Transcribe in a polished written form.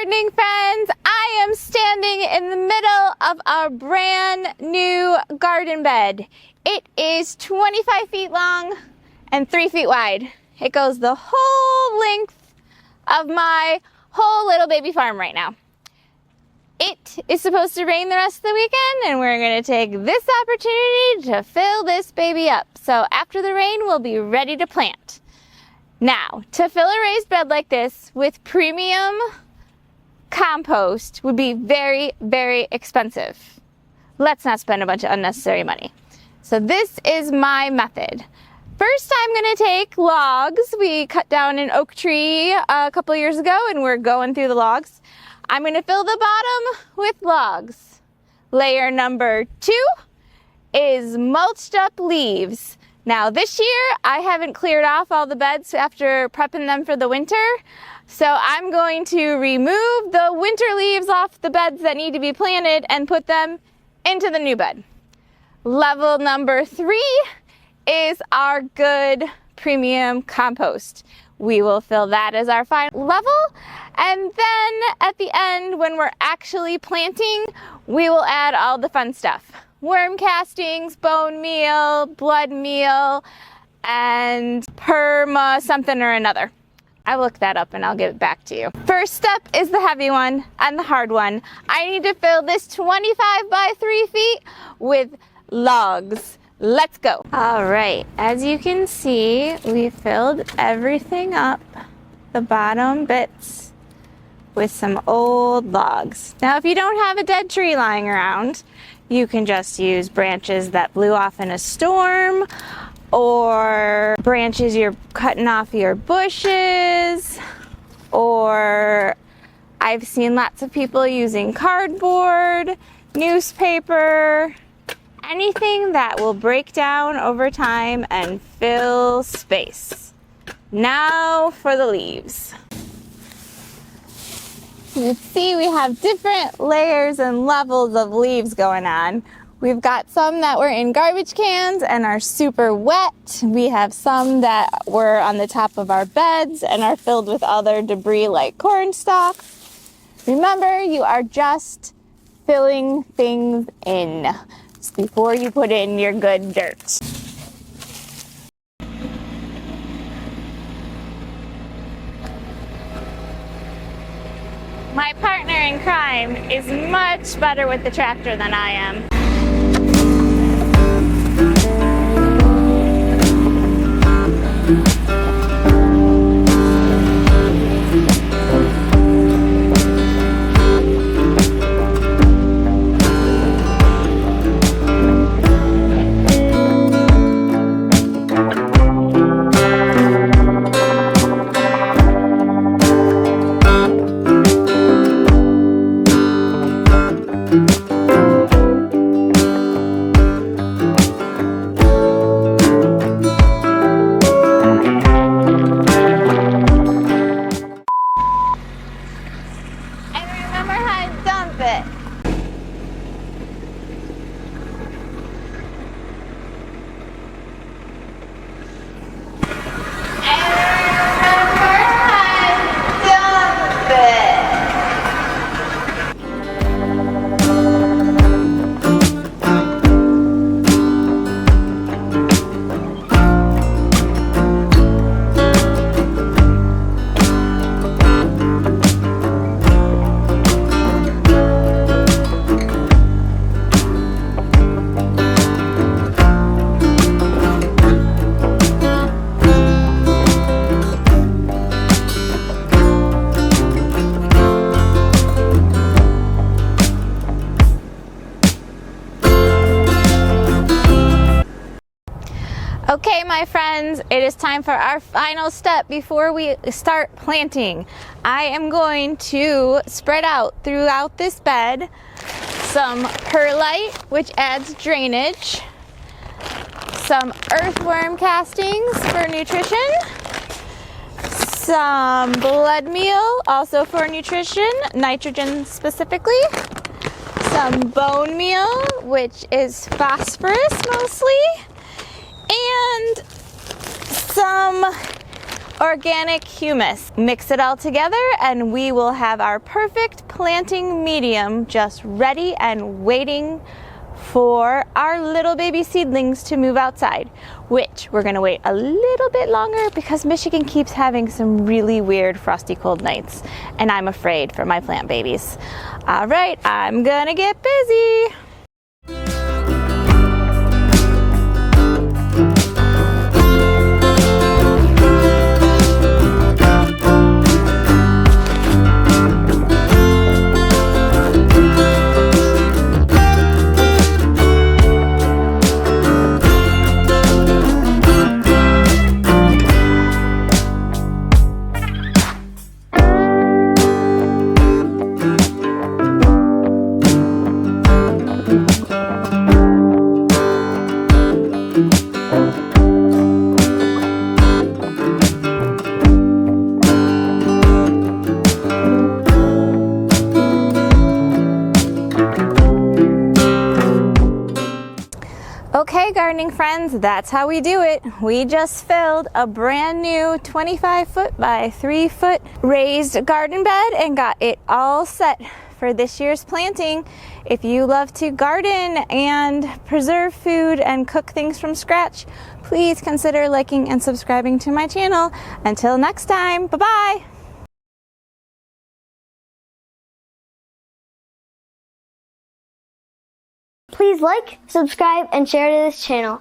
gardening friends. I am standing in the middle of our brand new garden bed. It is 25 feet long and 3 feet wide. It goes the whole length of my whole little baby farm right now. It is supposed to rain the rest of the weekend, and we're going to take this opportunity to fill this baby up. So after the rain, we'll be ready to plant. Now, to fill a raised bed like this with premium compost would be very, very expensive. Let's not spend a bunch of unnecessary money. So this is my method. First, I'm going to take logs. We cut down an oak tree a couple years ago, and we're going through the logs. I'm going to fill the bottom with logs. Layer number 2 is mulched up leaves. Now this year, I haven't cleared off all the beds after prepping them for the winter. So I'm going to remove the winter leaves off the beds that need to be planted and put them into the new bed. Level number 3 is our good premium compost. We will fill that as our final level. And then at the end, when we're actually planting, we will add all the fun stuff. Worm castings, bone meal, blood meal, and perma something or another. I'll look that up and I'll give it back to you. First step is the heavy one and the hard one. I need to fill this 25 by 3 feet with logs. Let's go. All right, as you can see, we filled everything up, the bottom bits, with some old logs. Now, if you don't have a dead tree lying around, you can just use branches that blew off in a storm, or branches you're cutting off your bushes, or I've seen lots of people using cardboard, newspaper, anything that will break down over time and fill space. Now for the leaves. You can see we have different layers and levels of leaves going on. We've got some that were in garbage cans and are super wet. We have some that were on the top of our beds and are filled with other debris like corn stalks. Remember, you are just filling things in before you put in your good dirt. My partner in crime is much better with the tractor than I am. Okay, my friends, it is time for our final step before we start planting. I am going to spread out throughout this bed some perlite, which adds drainage, some earthworm castings for nutrition, some blood meal, also for nutrition, nitrogen specifically, some bone meal, which is phosphorus mostly, and some organic humus. Mix it all together and we will have our perfect planting medium just ready and waiting for our little baby seedlings to move outside, which we're gonna wait a little bit longer because Michigan keeps having some really weird frosty cold nights and I'm afraid for my plant babies. All right, I'm gonna get busy. Okay, gardening friends, that's how we do it. We just filled a brand new 25-foot by 3-foot raised garden bed and got it all set for this year's planting. If you love to garden and preserve food and cook things from scratch, please consider liking and subscribing to my channel. Until next time, bye-bye. Please like, subscribe, and share to this channel.